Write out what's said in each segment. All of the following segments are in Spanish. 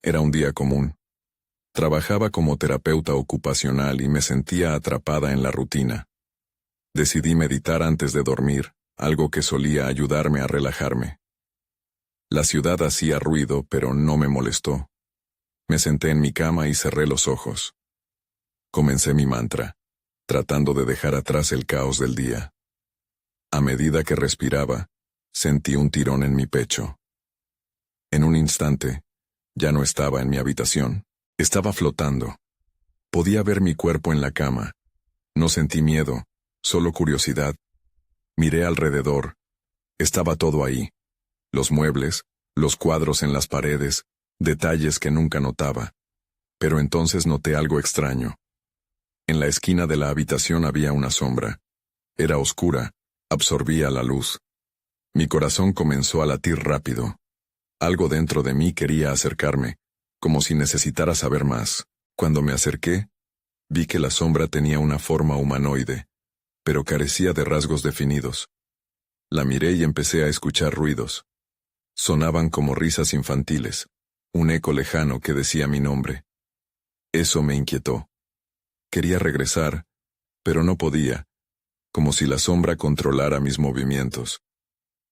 Era un día común. Trabajaba como terapeuta ocupacional y me sentía atrapada en la rutina. Decidí meditar antes de dormir, algo que solía ayudarme a relajarme. La ciudad hacía ruido, pero no me molestó. Me senté en mi cama y cerré los ojos. Comencé mi mantra, tratando de dejar atrás el caos del día. A medida que respiraba, sentí un tirón en mi pecho. En un instante, ya no estaba en mi habitación. Estaba flotando. Podía ver mi cuerpo en la cama. No sentí miedo, solo curiosidad. Miré alrededor. Estaba todo ahí. Los muebles, los cuadros en las paredes, detalles que nunca notaba. Pero entonces noté algo extraño. En la esquina de la habitación había una sombra. Era oscura, absorbía la luz. Mi corazón comenzó a latir rápido. Algo dentro de mí quería acercarme, como si necesitara saber más. Cuando me acerqué, vi que la sombra tenía una forma humanoide, pero carecía de rasgos definidos. La miré y empecé a escuchar ruidos. Sonaban como risas infantiles, un eco lejano que decía mi nombre. Eso me inquietó. Quería regresar, pero no podía, como si la sombra controlara mis movimientos.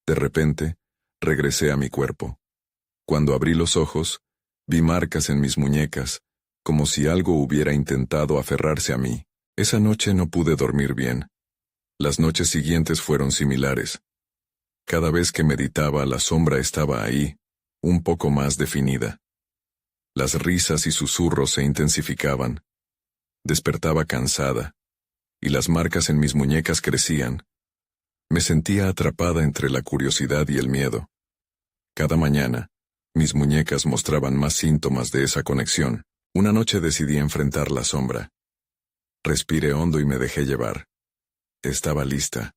De repente, regresé a mi cuerpo. Cuando abrí los ojos, vi marcas en mis muñecas, como si algo hubiera intentado aferrarse a mí. Esa noche no pude dormir bien. Las noches siguientes fueron similares. Cada vez que meditaba, la sombra estaba ahí, un poco más definida. Las risas y susurros se intensificaban. Despertaba cansada, y las marcas en mis muñecas crecían. Me sentía atrapada entre la curiosidad y el miedo. Cada mañana, mis muñecas mostraban más síntomas de esa conexión. Una noche decidí enfrentar la sombra. Respiré hondo y me dejé llevar. Estaba lista.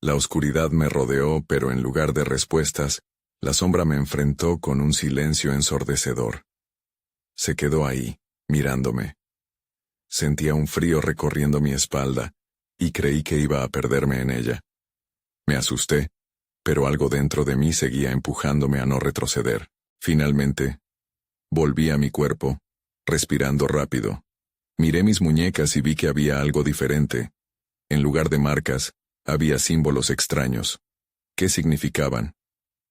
La oscuridad me rodeó, pero en lugar de respuestas, la sombra me enfrentó con un silencio ensordecedor. Se quedó ahí, mirándome. Sentía un frío recorriendo mi espalda, y creí que iba a perderme en ella. Me asusté, pero algo dentro de mí seguía empujándome a no retroceder. Finalmente, volví a mi cuerpo, respirando rápido. Miré mis muñecas y vi que había algo diferente. En lugar de marcas, había símbolos extraños. ¿Qué significaban?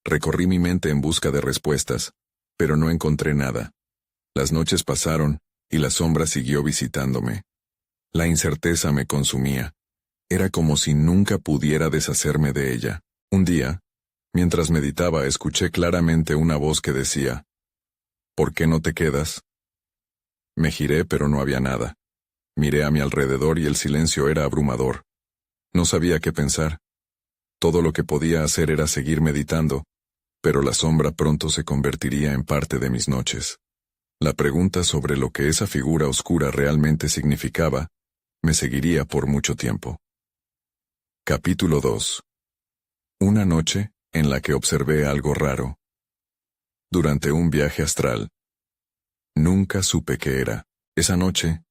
Recorrí mi mente en busca de respuestas, pero no encontré nada. Las noches pasaron, y la sombra siguió visitándome. La incerteza me consumía. Era como si nunca pudiera deshacerme de ella. Un día, mientras meditaba, escuché claramente una voz que decía, ¿por qué no te quedas? Me giré, pero no había nada. Miré a mi alrededor y el silencio era abrumador. No sabía qué pensar. Todo lo que podía hacer era seguir meditando, pero la sombra pronto se convertiría en parte de mis noches. La pregunta sobre lo que esa figura oscura realmente significaba me seguiría por mucho tiempo. Capítulo 2. Una noche en la que observé algo raro. Durante un viaje astral. Nunca supe qué era. Esa noche,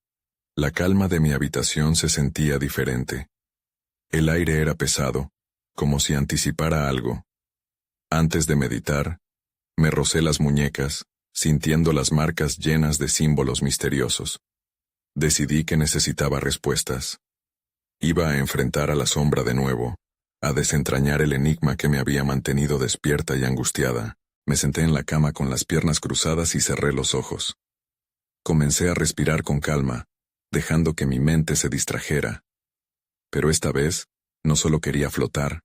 la calma de mi habitación se sentía diferente. El aire era pesado, como si anticipara algo. Antes de meditar, me rocé las muñecas, sintiendo las marcas llenas de símbolos misteriosos. Decidí que necesitaba respuestas. Iba a enfrentar a la sombra de nuevo, a desentrañar el enigma que me había mantenido despierta y angustiada. Me senté en la cama con las piernas cruzadas y cerré los ojos. Comencé a respirar con calma, dejando que mi mente se distrajera. Pero esta vez, no solo quería flotar.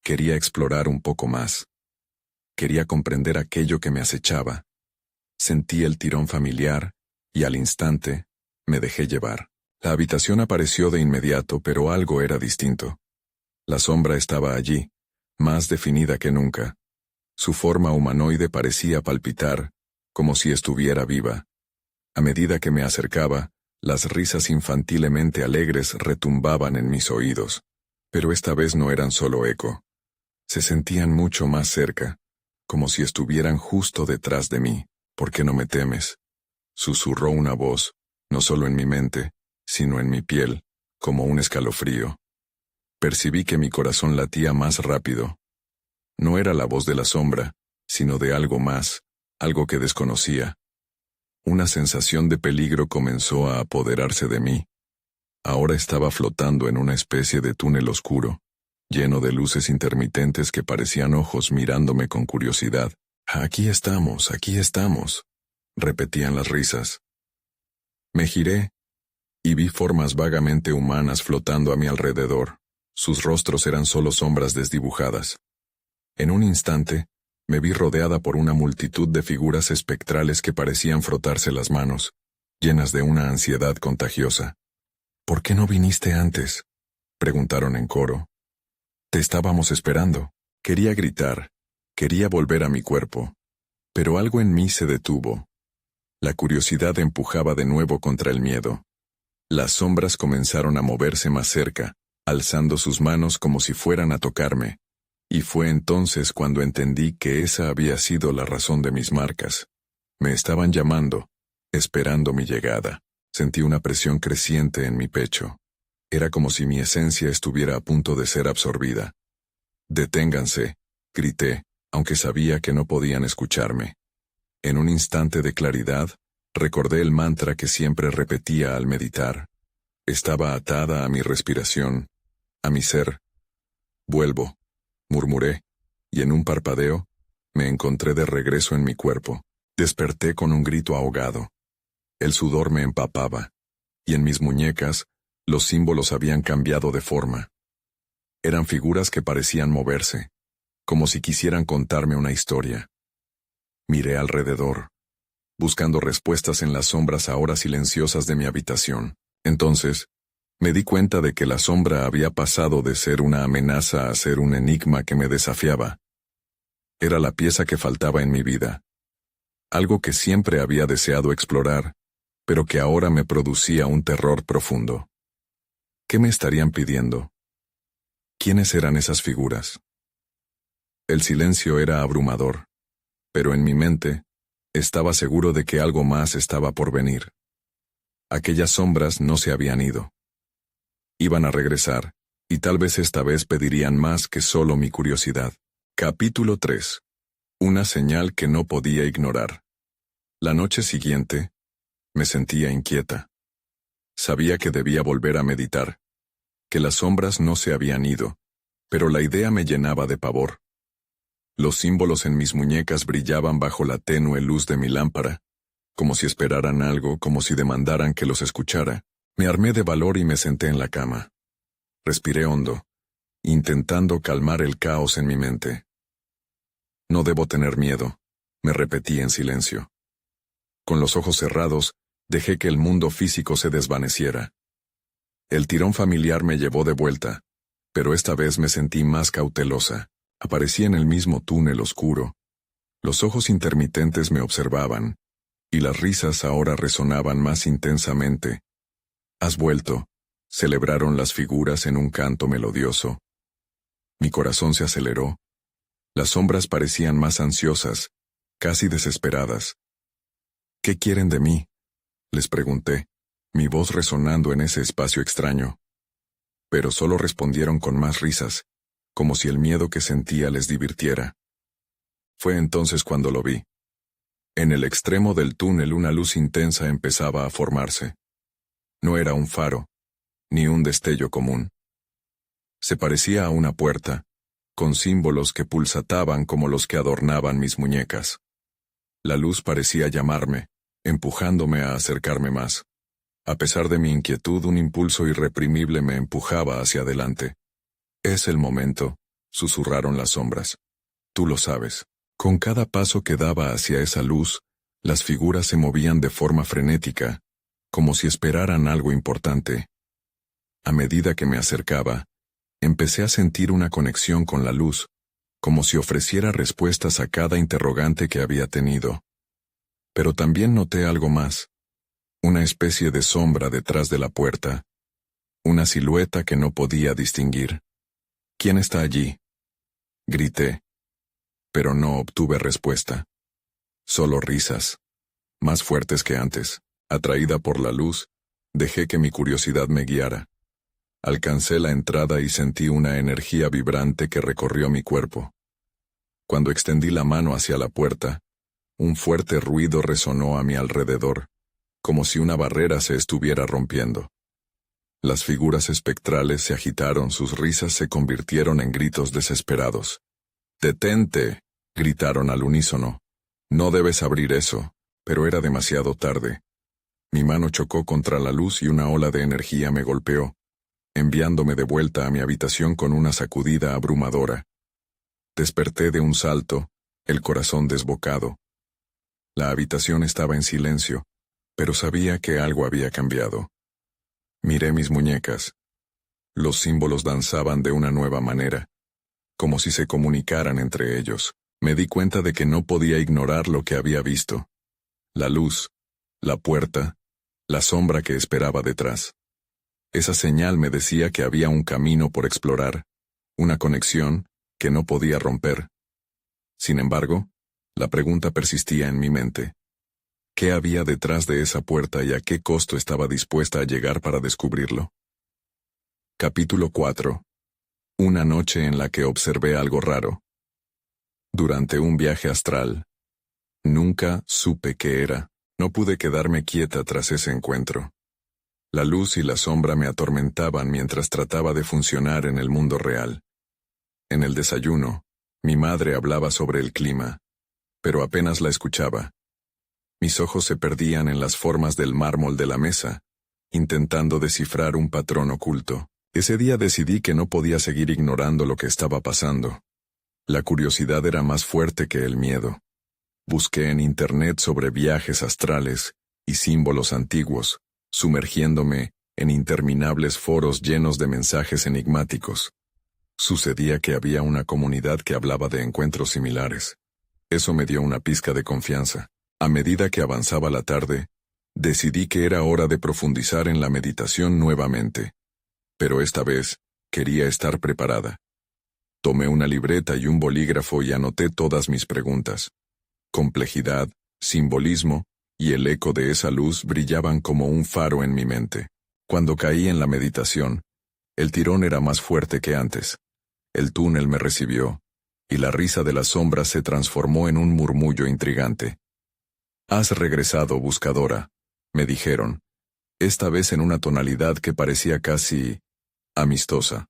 Quería explorar un poco más. Quería comprender aquello que me acechaba. Sentí el tirón familiar, y al instante, me dejé llevar. La habitación apareció de inmediato, pero algo era distinto. La sombra estaba allí, más definida que nunca. Su forma humanoide parecía palpitar, como si estuviera viva. A medida que me acercaba, las risas infantilmente alegres retumbaban en mis oídos. Pero esta vez no eran solo eco. Se sentían mucho más cerca, como si estuvieran justo detrás de mí. ¿Por qué no me temes? Susurró una voz, no solo en mi mente, sino en mi piel, como un escalofrío. Percibí que mi corazón latía más rápido. No era la voz de la sombra, sino de algo más, algo que desconocía. Una sensación de peligro comenzó a apoderarse de mí. Ahora estaba flotando en una especie de túnel oscuro, lleno de luces intermitentes que parecían ojos mirándome con curiosidad. Aquí estamos, repetían las risas. Me giré y vi formas vagamente humanas flotando a mi alrededor. Sus rostros eran solo sombras desdibujadas. En un instante, me vi rodeada por una multitud de figuras espectrales que parecían frotarse las manos, llenas de una ansiedad contagiosa. «¿Por qué no viniste antes?», preguntaron en coro. «Te estábamos esperando». Quería gritar, quería volver a mi cuerpo, pero algo en mí se detuvo. La curiosidad empujaba de nuevo contra el miedo. Las sombras comenzaron a moverse más cerca, alzando sus manos como si fueran a tocarme, y fue entonces cuando entendí que esa había sido la razón de mis marcas. Me estaban llamando, esperando mi llegada. Sentí una presión creciente en mi pecho. Era como si mi esencia estuviera a punto de ser absorbida. «Deténganse», grité, aunque sabía que no podían escucharme. En un instante de claridad, recordé el mantra que siempre repetía al meditar. Estaba atada a mi respiración, a mi ser. «Vuelvo», murmuré, y en un parpadeo, me encontré de regreso en mi cuerpo. Desperté con un grito ahogado. El sudor me empapaba, y en mis muñecas, los símbolos habían cambiado de forma. Eran figuras que parecían moverse, como si quisieran contarme una historia. Miré alrededor, buscando respuestas en las sombras ahora silenciosas de mi habitación. Entonces, me di cuenta de que la sombra había pasado de ser una amenaza a ser un enigma que me desafiaba. Era la pieza que faltaba en mi vida. Algo que siempre había deseado explorar, pero que ahora me producía un terror profundo. ¿Qué me estarían pidiendo? ¿Quiénes eran esas figuras? El silencio era abrumador, pero en mi mente, estaba seguro de que algo más estaba por venir. Aquellas sombras no se habían ido. Iban a regresar, y tal vez esta vez pedirían más que solo mi curiosidad. Capítulo 3. Una señal que no podía ignorar. La noche siguiente, me sentía inquieta. Sabía que debía volver a meditar, que las sombras no se habían ido, pero la idea me llenaba de pavor. Los símbolos en mis muñecas brillaban bajo la tenue luz de mi lámpara, como si esperaran algo, como si demandaran que los escuchara. Me armé de valor y me senté en la cama. Respiré hondo, intentando calmar el caos en mi mente. No debo tener miedo, me repetí en silencio. Con los ojos cerrados, dejé que el mundo físico se desvaneciera. El tirón familiar me llevó de vuelta, pero esta vez me sentí más cautelosa. Aparecí en el mismo túnel oscuro. Los ojos intermitentes me observaban, y las risas ahora resonaban más intensamente. «Has vuelto», celebraron las figuras en un canto melodioso. Mi corazón se aceleró. Las sombras parecían más ansiosas, casi desesperadas. «¿Qué quieren de mí?», les pregunté, mi voz resonando en ese espacio extraño. Pero solo respondieron con más risas, como si el miedo que sentía les divirtiera. Fue entonces cuando lo vi. En el extremo del túnel una luz intensa empezaba a formarse. No era un faro, ni un destello común. Se parecía a una puerta, con símbolos que pulsaban como los que adornaban mis muñecas. La luz parecía llamarme, empujándome a acercarme más. A pesar de mi inquietud, un impulso irreprimible me empujaba hacia adelante. «Es el momento», susurraron las sombras. «Tú lo sabes». Con cada paso que daba hacia esa luz, las figuras se movían de forma frenética, como si esperaran algo importante. A medida que me acercaba, empecé a sentir una conexión con la luz, como si ofreciera respuestas a cada interrogante que había tenido. Pero también noté algo más. Una especie de sombra detrás de la puerta. Una silueta que no podía distinguir. «¿Quién está allí?», grité. Pero no obtuve respuesta. Solo risas, más fuertes que antes. Atraída por la luz, dejé que mi curiosidad me guiara. Alcancé la entrada y sentí una energía vibrante que recorrió mi cuerpo. Cuando extendí la mano hacia la puerta, Un fuerte ruido resonó a mi alrededor, como si una barrera se estuviera rompiendo. Las figuras espectrales se agitaron, sus risas se convirtieron en gritos desesperados. «¡Detente!», gritaron al unísono. «No debes abrir eso», pero era demasiado tarde. Mi mano chocó contra la luz y una ola de energía me golpeó, enviándome de vuelta a mi habitación con una sacudida abrumadora. Desperté de un salto, el corazón desbocado. La habitación estaba en silencio, pero sabía que algo había cambiado. Miré mis muñecas. Los símbolos danzaban de una nueva manera, como si se comunicaran entre ellos. Me di cuenta de que no podía ignorar lo que había visto. La luz, la puerta, la sombra que esperaba detrás. Esa señal me decía que había un camino por explorar, una conexión que no podía romper. Sin embargo, la pregunta persistía en mi mente. ¿Qué había detrás de esa puerta y a qué costo estaba dispuesta a llegar para descubrirlo? Capítulo 4. Una noche en la que observé algo raro. Durante un viaje astral. Nunca supe qué era. No pude quedarme quieta tras ese encuentro. La luz y la sombra me atormentaban mientras trataba de funcionar en el mundo real. En el desayuno, mi madre hablaba sobre el clima, pero apenas la escuchaba. Mis ojos se perdían en las formas del mármol de la mesa, intentando descifrar un patrón oculto. Ese día decidí que no podía seguir ignorando lo que estaba pasando. La curiosidad era más fuerte que el miedo. Busqué en Internet sobre viajes astrales y símbolos antiguos, sumergiéndome en interminables foros llenos de mensajes enigmáticos. Sucedía que había una comunidad que hablaba de encuentros similares. Eso me dio una pizca de confianza. A medida que avanzaba la tarde, decidí que era hora de profundizar en la meditación nuevamente. Pero esta vez, quería estar preparada. Tomé una libreta y un bolígrafo y anoté todas mis preguntas. Complejidad, simbolismo y el eco de esa luz brillaban como un faro en mi mente. Cuando caí en la meditación, el tirón era más fuerte que antes. El túnel me recibió, y la risa de las sombras se transformó en un murmullo intrigante. «Has regresado, buscadora», me dijeron, esta vez en una tonalidad que parecía casi amistosa.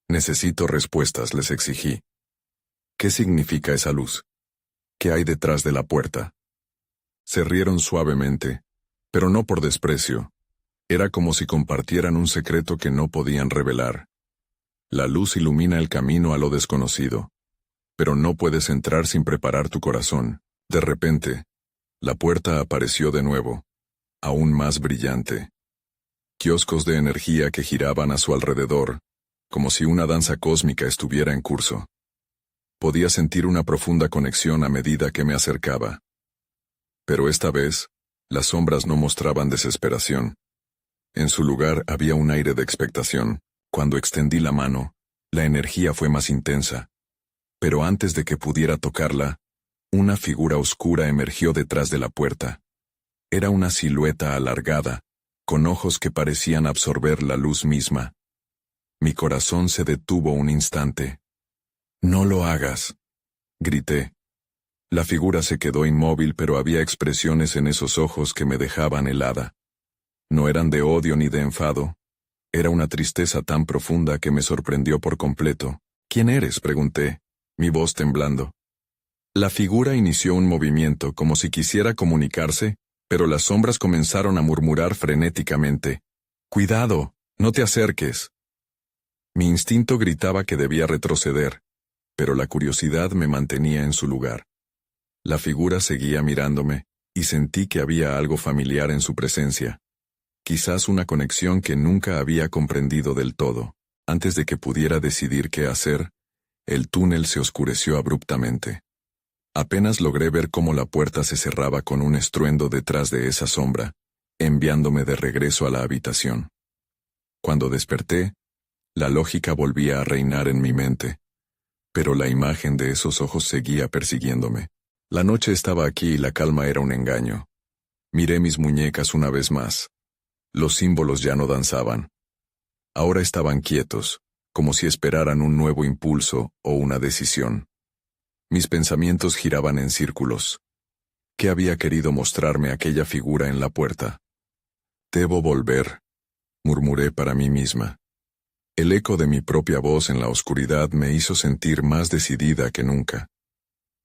«Necesito respuestas», les exigí. «¿Qué significa esa luz? ¿Qué hay detrás de la puerta?». Se rieron suavemente, pero no por desprecio. Era como si compartieran un secreto que no podían revelar. La luz ilumina el camino a lo desconocido, pero no puedes entrar sin preparar tu corazón. De repente, la puerta apareció de nuevo, aún más brillante. Kioscos de energía que giraban a su alrededor, como si una danza cósmica estuviera en curso. Podía sentir una profunda conexión a medida que me acercaba. Pero esta vez, las sombras no mostraban desesperación. En su lugar había un aire de expectación. Cuando extendí la mano, la energía fue más intensa. Pero antes de que pudiera tocarla, una figura oscura emergió detrás de la puerta. Era una silueta alargada, con ojos que parecían absorber la luz misma. Mi corazón se detuvo un instante. «No lo hagas», grité. La figura se quedó inmóvil, pero había expresiones en esos ojos que me dejaban helada. No eran de odio ni de enfado. Era una tristeza tan profunda que me sorprendió por completo. «¿Quién eres?», pregunté, mi voz temblando. La figura inició un movimiento como si quisiera comunicarse, pero las sombras comenzaron a murmurar frenéticamente. «Cuidado, no te acerques». Mi instinto gritaba que debía retroceder, pero la curiosidad me mantenía en su lugar. La figura seguía mirándome, y sentí que había algo familiar en su presencia. Quizás una conexión que nunca había comprendido del todo. Antes de que pudiera decidir qué hacer, el túnel se oscureció abruptamente. Apenas logré ver cómo la puerta se cerraba con un estruendo detrás de esa sombra, enviándome de regreso a la habitación. Cuando desperté, la lógica volvía a reinar en mi mente, pero la imagen de esos ojos seguía persiguiéndome. La noche estaba aquí y la calma era un engaño. Miré mis muñecas una vez más. Los símbolos ya no danzaban. Ahora estaban quietos, como si esperaran un nuevo impulso o una decisión. Mis pensamientos giraban en círculos. ¿Qué había querido mostrarme aquella figura en la puerta? Debo volver, murmuré para mí misma. El eco de mi propia voz en la oscuridad me hizo sentir más decidida que nunca.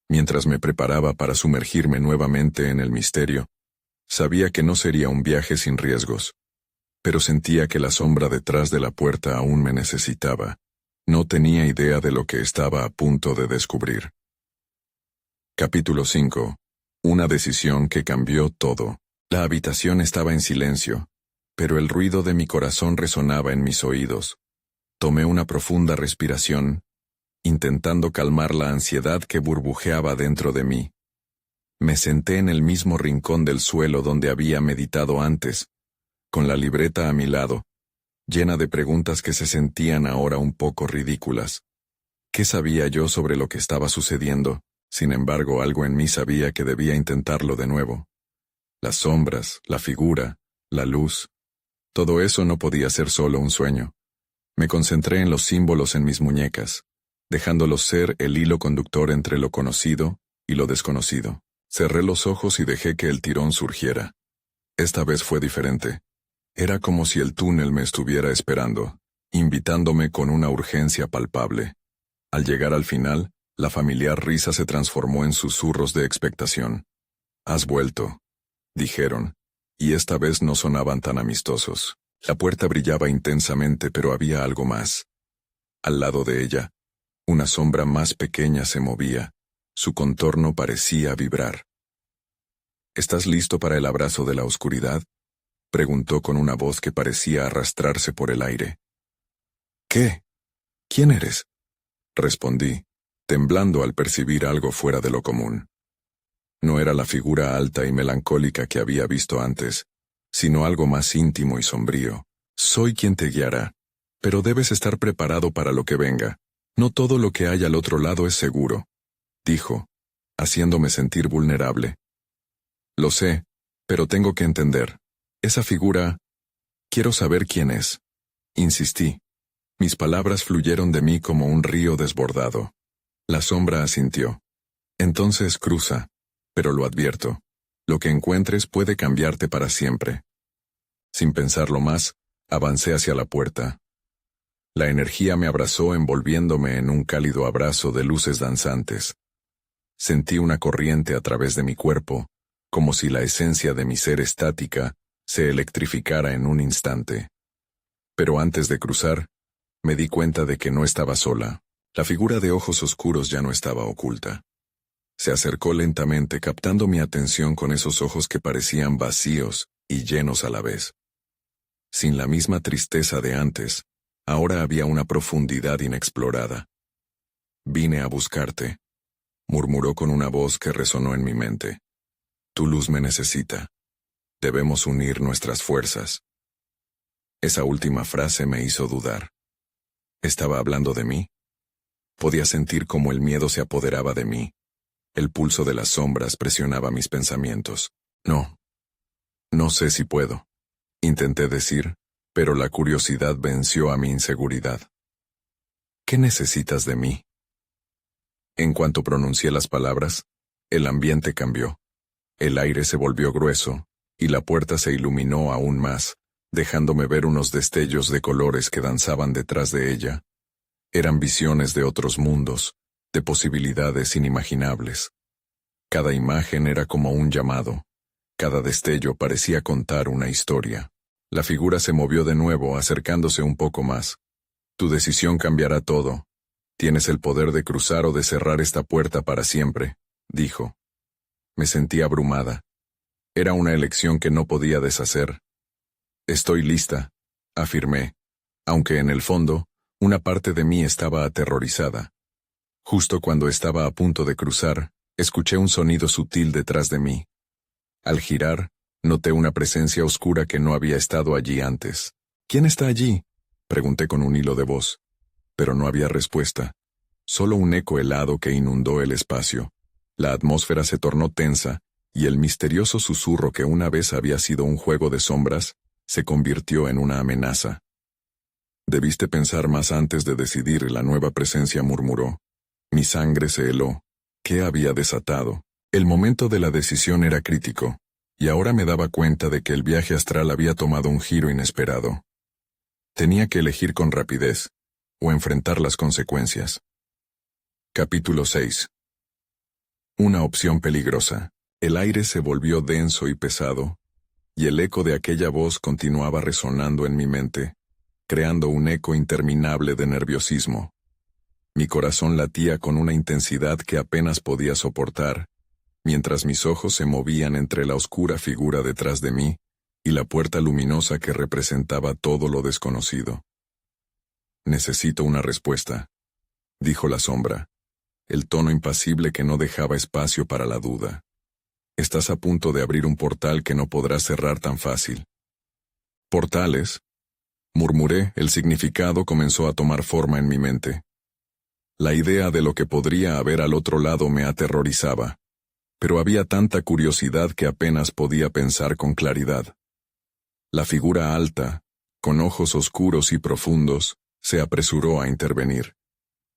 Mientras me preparaba para sumergirme nuevamente en el misterio, sabía que no sería un viaje sin riesgos, pero sentía que la sombra detrás de la puerta aún me necesitaba. No tenía idea de lo que estaba a punto de descubrir. Capítulo 5. Una decisión que cambió todo. La habitación estaba en silencio, pero el ruido de mi corazón resonaba en mis oídos. Tomé una profunda respiración, intentando calmar la ansiedad que burbujeaba dentro de mí. Me senté en el mismo rincón del suelo donde había meditado antes, con la libreta a mi lado, llena de preguntas que se sentían ahora un poco ridículas. ¿Qué sabía yo sobre lo que estaba sucediendo? Sin embargo, algo en mí sabía que debía intentarlo de nuevo. Las sombras, la figura, la luz, todo eso no podía ser solo un sueño. Me concentré en los símbolos en mis muñecas, dejándolos ser el hilo conductor entre lo conocido y lo desconocido. Cerré los ojos y dejé que el tirón surgiera. Esta vez fue diferente. Era como si el túnel me estuviera esperando, invitándome con una urgencia palpable. Al llegar al final, la familiar risa se transformó en susurros de expectación. «Has vuelto», dijeron, y esta vez no sonaban tan amistosos. La puerta brillaba intensamente, pero había algo más. Al lado de ella, una sombra más pequeña se movía. Su contorno parecía vibrar. «¿Estás listo para el abrazo de la oscuridad?», preguntó con una voz que parecía arrastrarse por el aire. «¿Qué? ¿Quién eres?», respondí, temblando al percibir algo fuera de lo común. No era la figura alta y melancólica que había visto antes, sino algo más íntimo y sombrío. «Soy quien te guiará, pero debes estar preparado para lo que venga. No todo lo que hay al otro lado es seguro», dijo, haciéndome sentir vulnerable. «Lo sé, pero tengo que entender. Esa figura... Quiero saber quién es», insistí. Mis palabras fluyeron de mí como un río desbordado. La sombra asintió. «Entonces cruza, pero lo advierto. Lo que encuentres puede cambiarte para siempre». Sin pensarlo más, avancé hacia la puerta. La energía me abrazó envolviéndome en un cálido abrazo de luces danzantes. Sentí una corriente a través de mi cuerpo, como si la esencia de mi ser estática se electrificara en un instante. Pero antes de cruzar, me di cuenta de que no estaba sola. La figura de ojos oscuros ya no estaba oculta. Se acercó lentamente, captando mi atención con esos ojos que parecían vacíos y llenos a la vez. Sin la misma tristeza de antes, ahora había una profundidad inexplorada. «Vine a buscarte», murmuró con una voz que resonó en mi mente. «Tu luz me necesita. Debemos unir nuestras fuerzas». Esa última frase me hizo dudar. ¿Estaba hablando de mí? Podía sentir cómo el miedo se apoderaba de mí. El pulso de las sombras presionaba mis pensamientos. No sé si puedo», intenté decir, pero la curiosidad venció a mi inseguridad. «¿Qué necesitas de mí?». En cuanto pronuncié las palabras, el ambiente cambió. El aire se volvió grueso, y la puerta se iluminó aún más, dejándome ver unos destellos de colores que danzaban detrás de ella. Eran visiones de otros mundos, de posibilidades inimaginables. Cada imagen era como un llamado. Cada destello parecía contar una historia. La figura se movió de nuevo, acercándose un poco más. «Tu decisión cambiará todo. Tienes el poder de cruzar o de cerrar esta puerta para siempre», dijo. Me sentí abrumada. Era una elección que no podía deshacer. «Estoy lista», afirmé, aunque en el fondo, una parte de mí estaba aterrorizada. Justo cuando estaba a punto de cruzar, escuché un sonido sutil detrás de mí. Al girar, noté una presencia oscura que no había estado allí antes. «¿Quién está allí?», pregunté con un hilo de voz. Pero no había respuesta. Solo un eco helado que inundó el espacio. La atmósfera se tornó tensa, y el misterioso susurro que una vez había sido un juego de sombras, se convirtió en una amenaza. «Debiste pensar más antes de decidir», la nueva presencia murmuró. Mi sangre se heló. ¿Qué había desatado? El momento de la decisión era crítico, y ahora me daba cuenta de que el viaje astral había tomado un giro inesperado. Tenía que elegir con rapidez, o enfrentar las consecuencias. Capítulo 6. Una opción peligrosa. El aire se volvió denso y pesado, y el eco de aquella voz continuaba resonando en mi mente, creando un eco interminable de nerviosismo. Mi corazón latía con una intensidad que apenas podía soportar, mientras mis ojos se movían entre la oscura figura detrás de mí y la puerta luminosa que representaba todo lo desconocido. Necesito una respuesta, dijo la sombra, el tono impasible que no dejaba espacio para la duda. Estás a punto de abrir un portal que no podrás cerrar tan fácil. ¿Portales? Murmuré, el significado comenzó a tomar forma en mi mente. La idea de lo que podría haber al otro lado me aterrorizaba, pero había tanta curiosidad que apenas podía pensar con claridad. La figura alta, con ojos oscuros y profundos, se apresuró a intervenir.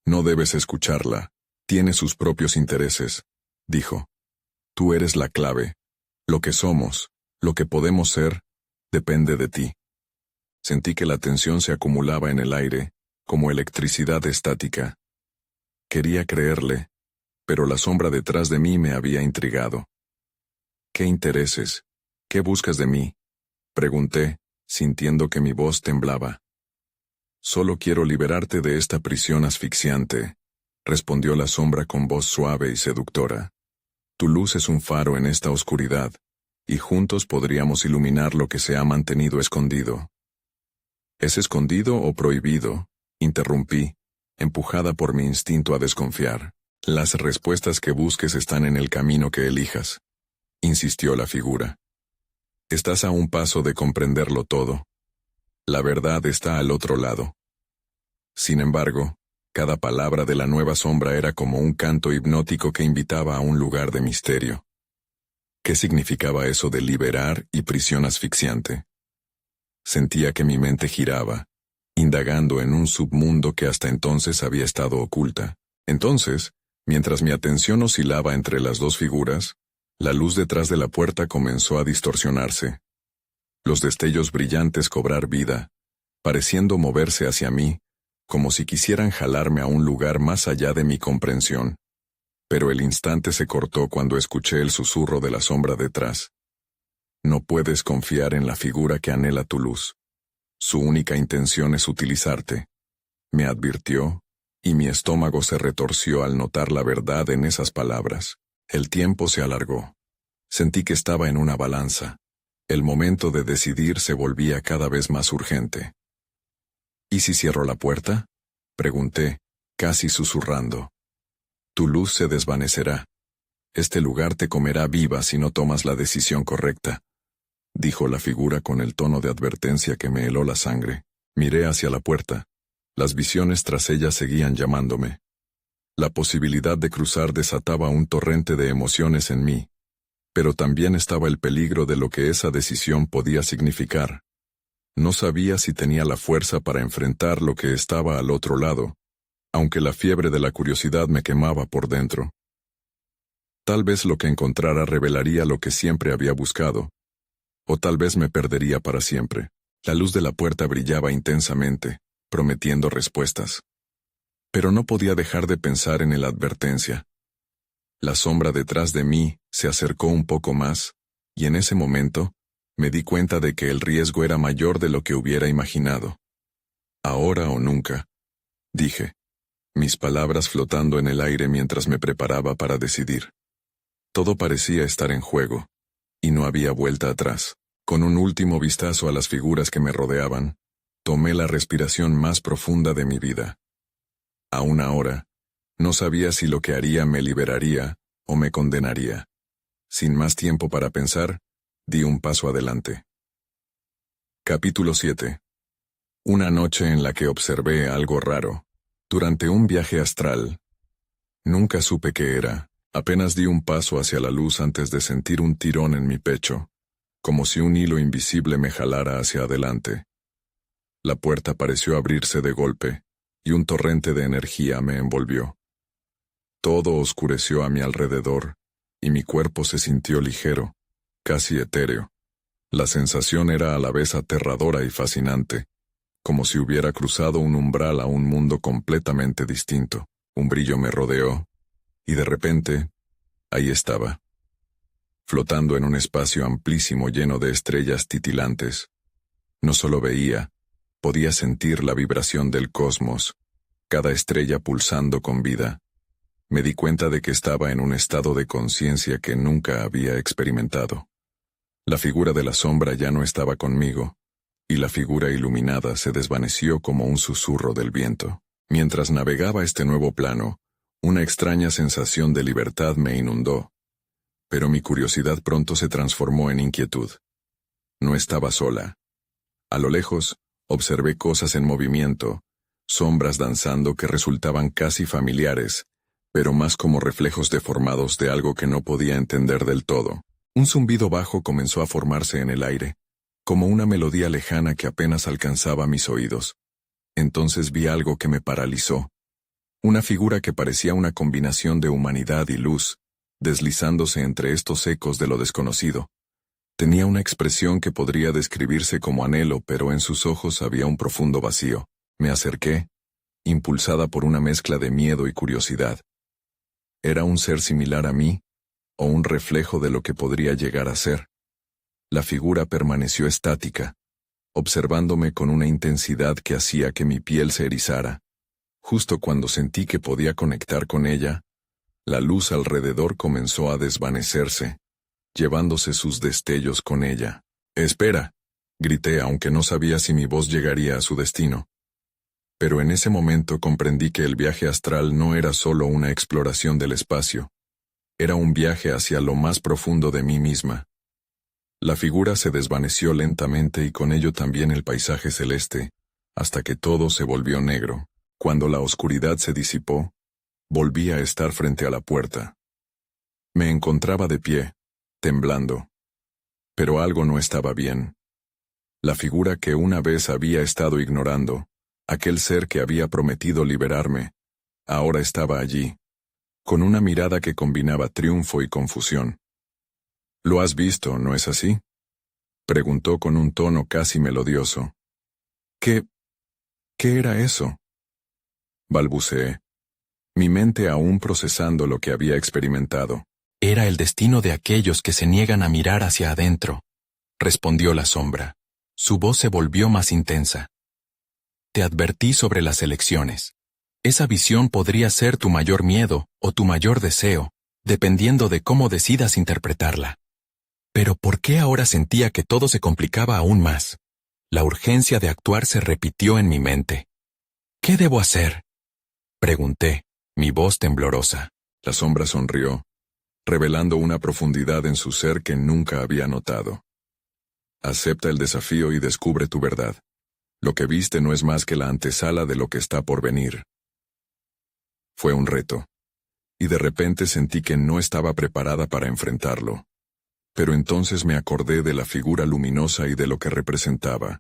No debes escucharla, tiene sus propios intereses, dijo. Tú eres la clave. Lo que somos, lo que podemos ser, depende de ti. Sentí que la tensión se acumulaba en el aire, como electricidad estática. Quería creerle, pero la sombra detrás de mí me había intrigado. ¿Qué intereses? ¿Qué buscas de mí? Pregunté, sintiendo que mi voz temblaba. Solo quiero liberarte de esta prisión asfixiante, respondió la sombra con voz suave y seductora. Tu luz es un faro en esta oscuridad, y juntos podríamos iluminar lo que se ha mantenido escondido. ¿Es escondido o prohibido? Interrumpí, empujada por mi instinto a desconfiar. Las respuestas que busques están en el camino que elijas, insistió la figura. Estás a un paso de comprenderlo todo. La verdad está al otro lado. Sin embargo, cada palabra de la nueva sombra era como un canto hipnótico que invitaba a un lugar de misterio. ¿Qué significaba eso de liberar y prisión asfixiante? Sentía que mi mente giraba, indagando en un submundo que hasta entonces había estado oculta. Entonces, mientras mi atención oscilaba entre las dos figuras, la luz detrás de la puerta comenzó a distorsionarse. Los destellos brillantes cobrar vida, pareciendo moverse hacia mí, como si quisieran jalarme a un lugar más allá de mi comprensión. Pero el instante se cortó cuando escuché el susurro de la sombra detrás. No puedes confiar en la figura que anhela tu luz. Su única intención es utilizarte, me advirtió, y mi estómago se retorció al notar la verdad en esas palabras. El tiempo se alargó. Sentí que estaba en una balanza. El momento de decidir se volvía cada vez más urgente. ¿Y si cierro la puerta? Pregunté, casi susurrando. Tu luz se desvanecerá. Este lugar te comerá viva si no tomas la decisión correcta, dijo la figura con el tono de advertencia que me heló la sangre. Miré hacia la puerta. Las visiones tras ella seguían llamándome. La posibilidad de cruzar desataba un torrente de emociones en mí, pero también estaba el peligro de lo que esa decisión podía significar. No sabía si tenía la fuerza para enfrentar lo que estaba al otro lado, aunque la fiebre de la curiosidad me quemaba por dentro. Tal vez lo que encontrara revelaría lo que siempre había buscado, o tal vez me perdería para siempre. La luz de la puerta brillaba intensamente, prometiendo respuestas. Pero no podía dejar de pensar en la advertencia. La sombra detrás de mí se acercó un poco más, y en ese momento, me di cuenta de que el riesgo era mayor de lo que hubiera imaginado. Ahora o nunca, dije, mis palabras flotando en el aire mientras me preparaba para decidir. Todo parecía estar en juego, y no había vuelta atrás. Con un último vistazo a las figuras que me rodeaban, tomé la respiración más profunda de mi vida. Aún ahora, no sabía si lo que haría me liberaría o me condenaría. Sin más tiempo para pensar, di un paso adelante. Capítulo 7. Una noche en la que observé algo raro. Durante un viaje astral. Nunca supe qué era, apenas di un paso hacia la luz antes de sentir un tirón en mi pecho, como si un hilo invisible me jalara hacia adelante. La puerta pareció abrirse de golpe, y un torrente de energía me envolvió. Todo oscureció a mi alrededor, y mi cuerpo se sintió ligero, casi etéreo. La sensación era a la vez aterradora y fascinante, como si hubiera cruzado un umbral a un mundo completamente distinto. Un brillo me rodeó, y de repente, ahí estaba, flotando en un espacio amplísimo lleno de estrellas titilantes. No solo veía, podía sentir la vibración del cosmos, cada estrella pulsando con vida. Me di cuenta de que estaba en un estado de conciencia que nunca había experimentado. La figura de la sombra ya no estaba conmigo, y la figura iluminada se desvaneció como un susurro del viento. Mientras navegaba este nuevo plano, una extraña sensación de libertad me inundó, pero mi curiosidad pronto se transformó en inquietud. No estaba sola. A lo lejos, observé cosas en movimiento, sombras danzando que resultaban casi familiares, pero más como reflejos deformados de algo que no podía entender del todo. Un zumbido bajo comenzó a formarse en el aire, como una melodía lejana que apenas alcanzaba mis oídos. Entonces vi algo que me paralizó. Una figura que parecía una combinación de humanidad y luz, deslizándose entre estos ecos de lo desconocido. Tenía una expresión que podría describirse como anhelo, pero en sus ojos había un profundo vacío. Me acerqué, impulsada por una mezcla de miedo y curiosidad. ¿Era un ser similar a mí, o un reflejo de lo que podría llegar a ser? La figura permaneció estática, observándome con una intensidad que hacía que mi piel se erizara. Justo cuando sentí que podía conectar con ella, la luz alrededor comenzó a desvanecerse, llevándose sus destellos con ella. «¡Espera!», grité, aunque no sabía si mi voz llegaría a su destino. Pero en ese momento comprendí que el viaje astral no era solo una exploración del espacio. Era un viaje hacia lo más profundo de mí misma. La figura se desvaneció lentamente y con ello también el paisaje celeste, hasta que todo se volvió negro. Cuando la oscuridad se disipó, volví a estar frente a la puerta. Me encontraba de pie, temblando. Pero algo no estaba bien. La figura que una vez había estado ignorando, aquel ser que había prometido liberarme, ahora estaba allí, con una mirada que combinaba triunfo y confusión. «¿Lo has visto, no es así?», preguntó con un tono casi melodioso. ¿Qué era eso?», balbuceé, mi mente aún procesando lo que había experimentado. «Era el destino de aquellos que se niegan a mirar hacia adentro», respondió la sombra. Su voz se volvió más intensa. «Te advertí sobre las elecciones. Esa visión podría ser tu mayor miedo o tu mayor deseo, dependiendo de cómo decidas interpretarla. Pero ¿por qué ahora sentía que todo se complicaba aún más? La urgencia de actuar se repitió en mi mente. «¿Qué debo hacer?», pregunté, mi voz temblorosa. La sombra sonrió, revelando una profundidad en su ser que nunca había notado. «Acepta el desafío y descubre tu verdad. Lo que viste no es más que la antesala de lo que está por venir». Fue un reto, y de repente sentí que no estaba preparada para enfrentarlo. Pero entonces me acordé de la figura luminosa y de lo que representaba.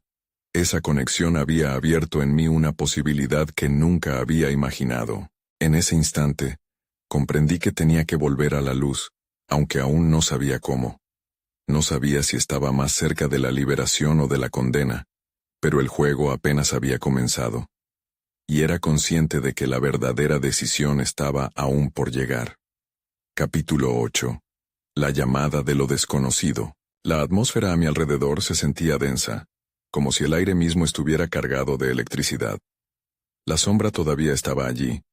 Esa conexión había abierto en mí una posibilidad que nunca había imaginado. En ese instante, comprendí que tenía que volver a la luz, aunque aún no sabía cómo. No sabía si estaba más cerca de la liberación o de la condena, pero el juego apenas había comenzado. Y era consciente de que la verdadera decisión estaba aún por llegar. Capítulo 8. La llamada de lo desconocido. La atmósfera a mi alrededor se sentía densa, como si el aire mismo estuviera cargado de electricidad. La sombra todavía estaba allí,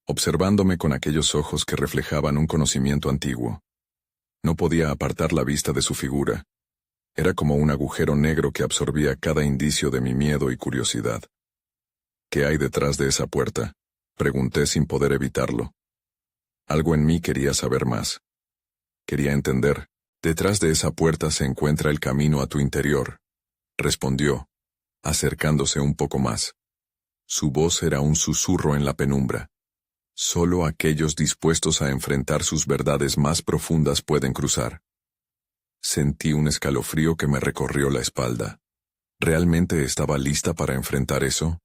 observándome con aquellos ojos que reflejaban un conocimiento antiguo. No podía apartar la vista de su figura. Era como un agujero negro que absorbía cada indicio de mi miedo y curiosidad. «¿Qué hay detrás de esa puerta?», pregunté sin poder evitarlo. Algo en mí quería saber más. Quería entender. «Detrás de esa puerta se encuentra el camino a tu interior», respondió, acercándose un poco más. Su voz era un susurro en la penumbra. «Solo aquellos dispuestos a enfrentar sus verdades más profundas pueden cruzar». Sentí un escalofrío que me recorrió la espalda. ¿Realmente estaba lista para enfrentar eso?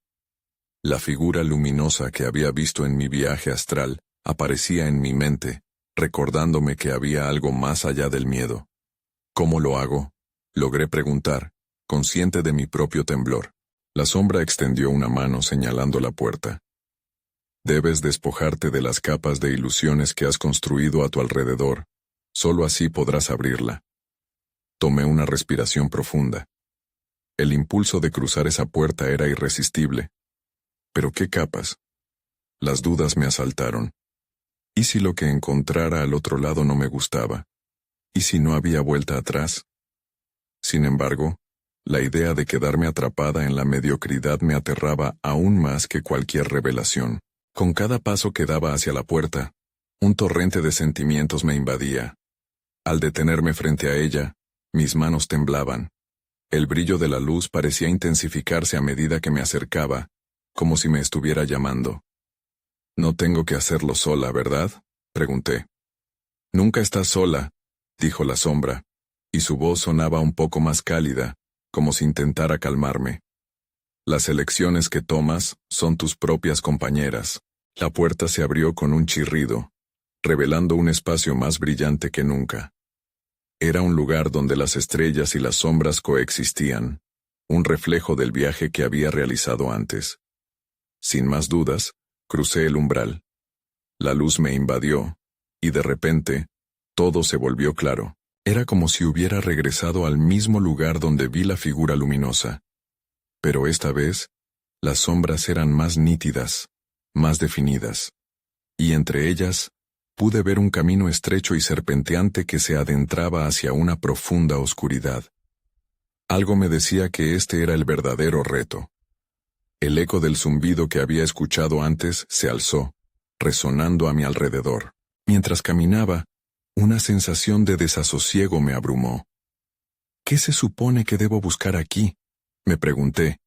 La figura luminosa que había visto en mi viaje astral aparecía en mi mente, recordándome que había algo más allá del miedo. ¿Cómo lo hago? Logré preguntar, consciente de mi propio temblor. La sombra extendió una mano señalando la puerta. Debes despojarte de las capas de ilusiones que has construido a tu alrededor. Solo así podrás abrirla. Tomé una respiración profunda. El impulso de cruzar esa puerta era irresistible. ¿Pero qué capas? Las dudas me asaltaron. ¿Y si lo que encontrara al otro lado no me gustaba? ¿Y si no había vuelta atrás? Sin embargo, la idea de quedarme atrapada en la mediocridad me aterraba aún más que cualquier revelación. Con cada paso que daba hacia la puerta, un torrente de sentimientos me invadía. Al detenerme frente a ella, mis manos temblaban. El brillo de la luz parecía intensificarse a medida que me acercaba, como si me estuviera llamando. «No tengo que hacerlo sola, ¿verdad?», pregunté. «Nunca estás sola», dijo la sombra, y su voz sonaba un poco más cálida, como si intentara calmarme. «Las elecciones que tomas son tus propias compañeras». La puerta se abrió con un chirrido, revelando un espacio más brillante que nunca. Era un lugar donde las estrellas y las sombras coexistían, un reflejo del viaje que había realizado antes. Sin más dudas, crucé el umbral. La luz me invadió, y de repente, todo se volvió claro. Era como si hubiera regresado al mismo lugar donde vi la figura luminosa. Pero esta vez, las sombras eran más nítidas, más definidas. Y entre ellas, pude ver un camino estrecho y serpenteante que se adentraba hacia una profunda oscuridad. Algo me decía que este era el verdadero reto. El eco del zumbido que había escuchado antes se alzó, resonando a mi alrededor. Mientras caminaba, una sensación de desasosiego me abrumó. ¿Qué se supone que debo buscar aquí?, me pregunté,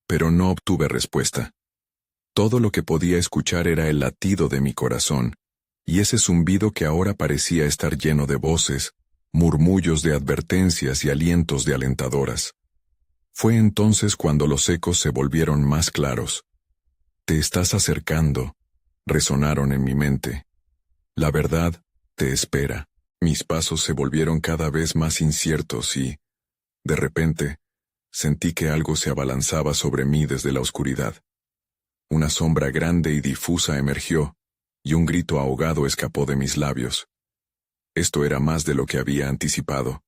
pero no obtuve respuesta. Todo lo que podía escuchar era el latido de mi corazón, y ese zumbido que ahora parecía estar lleno de voces, murmullos de advertencias y alientos de alentadoras. Fue entonces cuando los ecos se volvieron más claros. «Te estás acercando», resonaron en mi mente. «La verdad te espera». Mis pasos se volvieron cada vez más inciertos y, de repente, sentí que algo se abalanzaba sobre mí desde la oscuridad. Una sombra grande y difusa emergió, y un grito ahogado escapó de mis labios. Esto era más de lo que había anticipado.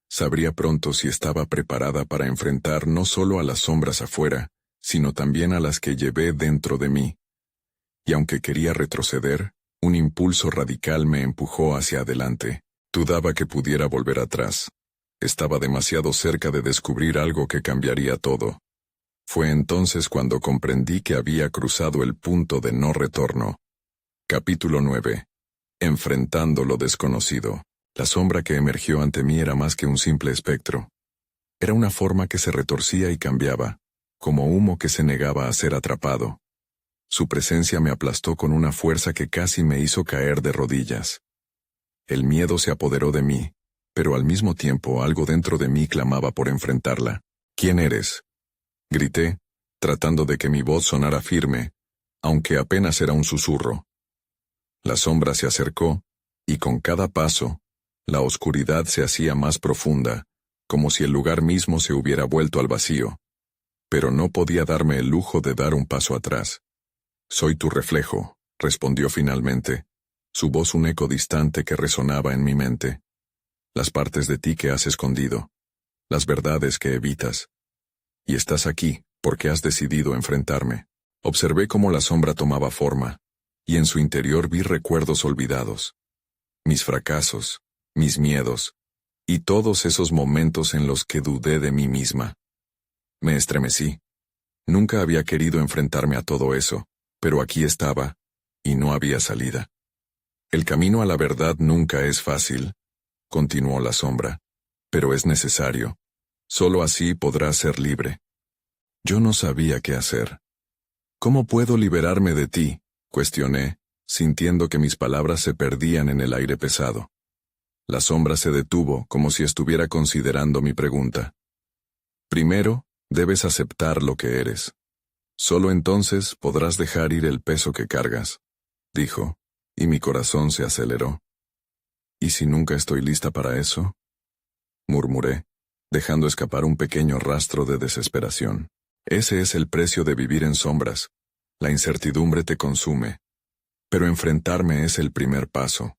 Sabría pronto si estaba preparada para enfrentar no solo a las sombras afuera, sino también a las que llevé dentro de mí. Y aunque quería retroceder, un impulso radical me empujó hacia adelante. Dudaba que pudiera volver atrás. Estaba demasiado cerca de descubrir algo que cambiaría todo. Fue entonces cuando comprendí que había cruzado el punto de no retorno. Capítulo 9. Enfrentando lo desconocido. La sombra que emergió ante mí era más que un simple espectro. Era una forma que se retorcía y cambiaba, como humo que se negaba a ser atrapado. Su presencia me aplastó con una fuerza que casi me hizo caer de rodillas. El miedo se apoderó de mí, pero al mismo tiempo algo dentro de mí clamaba por enfrentarla. «¿Quién eres?», grité, tratando de que mi voz sonara firme, aunque apenas era un susurro. La sombra se acercó, y con cada paso, la oscuridad se hacía más profunda, como si el lugar mismo se hubiera vuelto al vacío. Pero no podía darme el lujo de dar un paso atrás. «Soy tu reflejo», respondió finalmente, su voz un eco distante que resonaba en mi mente. «Las partes de ti que has escondido, las verdades que evitas. Y estás aquí, porque has decidido enfrentarme». Observé cómo la sombra tomaba forma, y en su interior vi recuerdos olvidados. Mis fracasos, mis miedos, y todos esos momentos en los que dudé de mí misma. Me estremecí. Nunca había querido enfrentarme a todo eso, pero aquí estaba, y no había salida. «El camino a la verdad nunca es fácil», continuó la sombra, «pero es necesario. Solo así podrás ser libre». Yo no sabía qué hacer. «¿Cómo puedo liberarme de ti?», cuestioné, sintiendo que mis palabras se perdían en el aire pesado. La sombra se detuvo, como si estuviera considerando mi pregunta. «Primero, debes aceptar lo que eres. Solo entonces podrás dejar ir el peso que cargas», dijo, y mi corazón se aceleró. ¿Y si nunca estoy lista para eso?, murmuré, dejando escapar un pequeño rastro de desesperación. Ese es el precio de vivir en sombras. La incertidumbre te consume. Pero enfrentarme es el primer paso.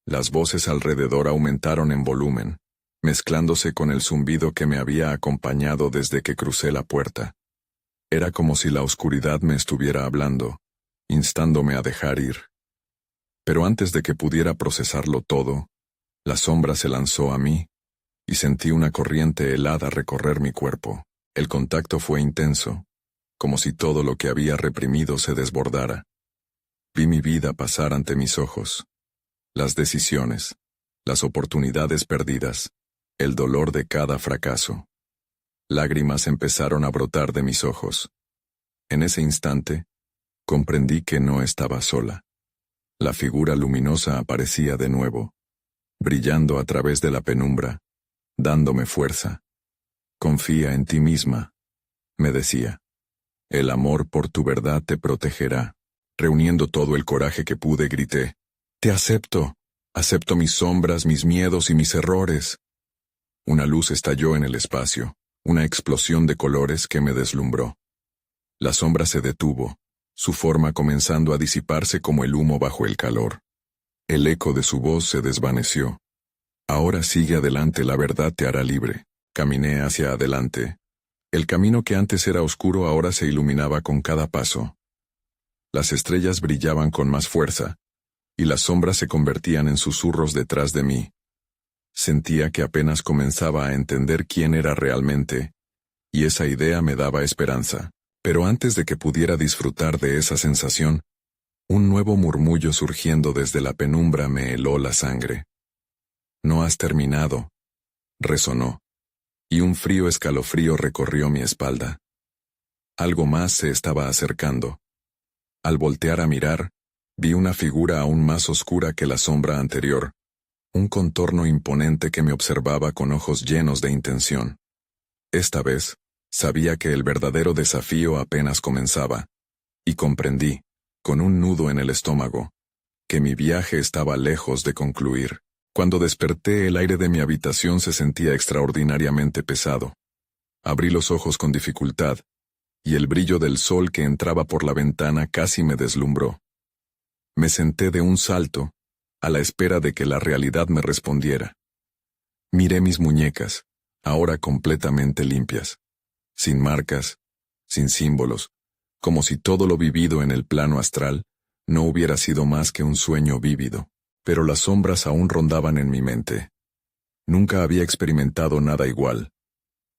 Las voces alrededor aumentaron en volumen, mezclándose con el zumbido que me había acompañado desde que crucé la puerta. Era como si la oscuridad me estuviera hablando, instándome a dejar ir. Pero antes de que pudiera procesarlo todo, la sombra se lanzó a mí, y sentí una corriente helada recorrer mi cuerpo. El contacto fue intenso, como si todo lo que había reprimido se desbordara. Vi mi vida pasar ante mis ojos. Las decisiones, las oportunidades perdidas, el dolor de cada fracaso. Lágrimas empezaron a brotar de mis ojos. En ese instante, comprendí que no estaba sola. La figura luminosa aparecía de nuevo, brillando a través de la penumbra, dándome fuerza. Confía en ti misma, me decía. El amor por tu verdad te protegerá. Reuniendo todo el coraje que pude, grité: «Te acepto. Acepto mis sombras, mis miedos y mis errores». Una luz estalló en el espacio, una explosión de colores que me deslumbró. La sombra se detuvo, su forma comenzando a disiparse como el humo bajo el calor. El eco de su voz se desvaneció. «Ahora sigue adelante, la verdad te hará libre». Caminé hacia adelante. El camino que antes era oscuro ahora se iluminaba con cada paso. Las estrellas brillaban con más fuerza, y las sombras se convertían en susurros detrás de mí. Sentía que apenas comenzaba a entender quién era realmente, y esa idea me daba esperanza. Pero antes de que pudiera disfrutar de esa sensación, un nuevo murmullo surgiendo desde la penumbra me heló la sangre. «No has terminado», resonó, y un frío escalofrío recorrió mi espalda. Algo más se estaba acercando. Al voltear a mirar, vi una figura aún más oscura que la sombra anterior, un contorno imponente que me observaba con ojos llenos de intención. Esta vez, sabía que el verdadero desafío apenas comenzaba, y comprendí, con un nudo en el estómago, que mi viaje estaba lejos de concluir. Cuando desperté, el aire de mi habitación se sentía extraordinariamente pesado. Abrí los ojos con dificultad, y el brillo del sol que entraba por la ventana casi me deslumbró. Me senté de un salto, a la espera de que la realidad me respondiera. Miré mis muñecas, ahora completamente limpias, sin marcas, sin símbolos, como si todo lo vivido en el plano astral no hubiera sido más que un sueño vívido. Pero las sombras aún rondaban en mi mente. Nunca había experimentado nada igual.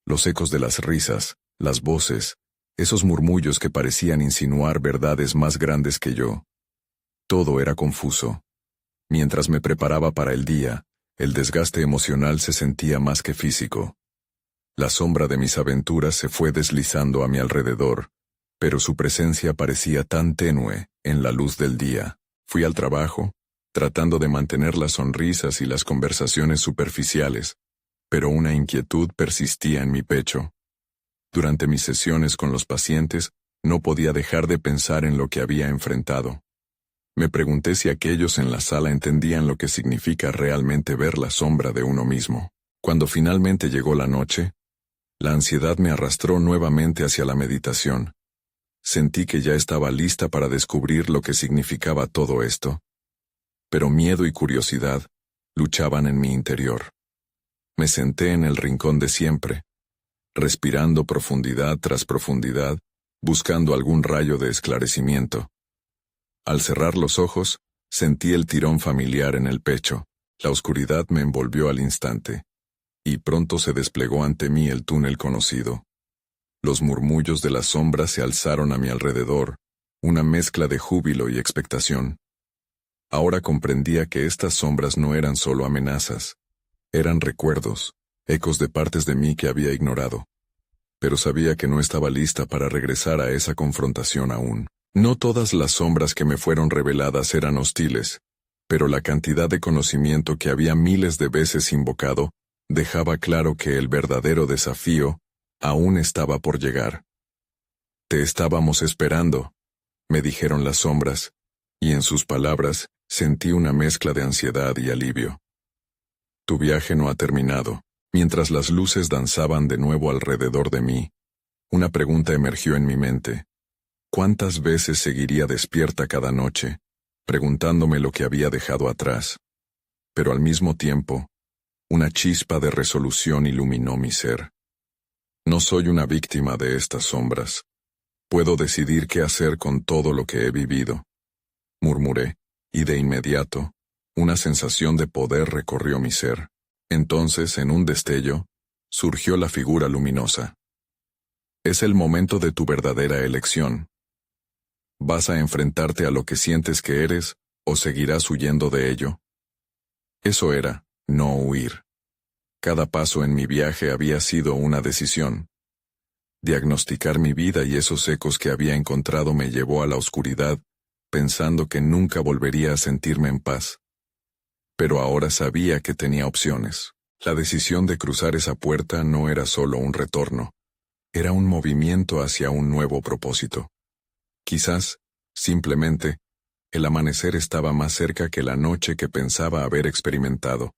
Los ecos de las risas, las voces, esos murmullos que parecían insinuar verdades más grandes que yo. Todo era confuso. Mientras me preparaba para el día, el desgaste emocional se sentía más que físico. La sombra de mis aventuras se fue deslizando a mi alrededor, pero su presencia parecía tan tenue en la luz del día. Fui al trabajo, tratando de mantener las sonrisas y las conversaciones superficiales, pero una inquietud persistía en mi pecho. Durante mis sesiones con los pacientes, no podía dejar de pensar en lo que había enfrentado. Me pregunté si aquellos en la sala entendían lo que significa realmente ver la sombra de uno mismo. Cuando finalmente llegó la noche, la ansiedad me arrastró nuevamente hacia la meditación. Sentí que ya estaba lista para descubrir lo que significaba todo esto. Pero miedo y curiosidad luchaban en mi interior. Me senté en el rincón de siempre, respirando profundidad tras profundidad, buscando algún rayo de esclarecimiento. Al cerrar los ojos, sentí el tirón familiar en el pecho. La oscuridad me envolvió al instante, y pronto se desplegó ante mí el túnel conocido. Los murmullos de las sombras se alzaron a mi alrededor, una mezcla de júbilo y expectación. Ahora comprendía que estas sombras no eran solo amenazas, eran recuerdos, ecos de partes de mí que había ignorado. Pero sabía que no estaba lista para regresar a esa confrontación aún. No todas las sombras que me fueron reveladas eran hostiles, pero la cantidad de conocimiento que había miles de veces invocado dejaba claro que el verdadero desafío aún estaba por llegar. «Te estábamos esperando», me dijeron las sombras, y en sus palabras sentí una mezcla de ansiedad y alivio. Tu viaje no ha terminado. Mientras las luces danzaban de nuevo alrededor de mí, una pregunta emergió en mi mente. ¿Cuántas veces seguiría despierta cada noche, preguntándome lo que había dejado atrás? Pero al mismo tiempo, una chispa de resolución iluminó mi ser. No soy una víctima de estas sombras. Puedo decidir qué hacer con todo lo que he vivido, murmuré, y de inmediato, una sensación de poder recorrió mi ser. Entonces, en un destello, surgió la figura luminosa. Es el momento de tu verdadera elección. ¿Vas a enfrentarte a lo que sientes que eres, o seguirás huyendo de ello? Eso era, no huir. Cada paso en mi viaje había sido una decisión. Diagnosticar mi vida y esos ecos que había encontrado me llevó a la oscuridad, pensando que nunca volvería a sentirme en paz. Pero ahora sabía que tenía opciones. La decisión de cruzar esa puerta no era solo un retorno, era un movimiento hacia un nuevo propósito. Quizás, simplemente, el amanecer estaba más cerca que la noche que pensaba haber experimentado.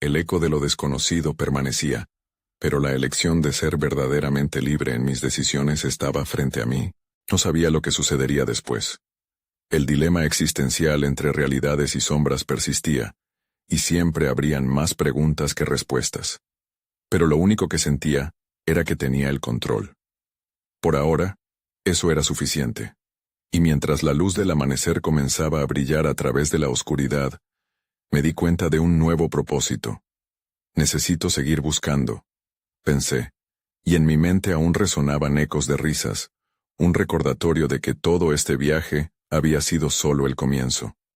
El eco de lo desconocido permanecía, pero la elección de ser verdaderamente libre en mis decisiones estaba frente a mí. No sabía lo que sucedería después. El dilema existencial entre realidades y sombras persistía, y siempre habrían más preguntas que respuestas. Pero lo único que sentía era que tenía el control. Por ahora, eso era suficiente. Y mientras la luz del amanecer comenzaba a brillar a través de la oscuridad, me di cuenta de un nuevo propósito. Necesito seguir buscando, pensé, y en mi mente aún resonaban ecos de risas, un recordatorio de que todo este viaje había sido solo el comienzo.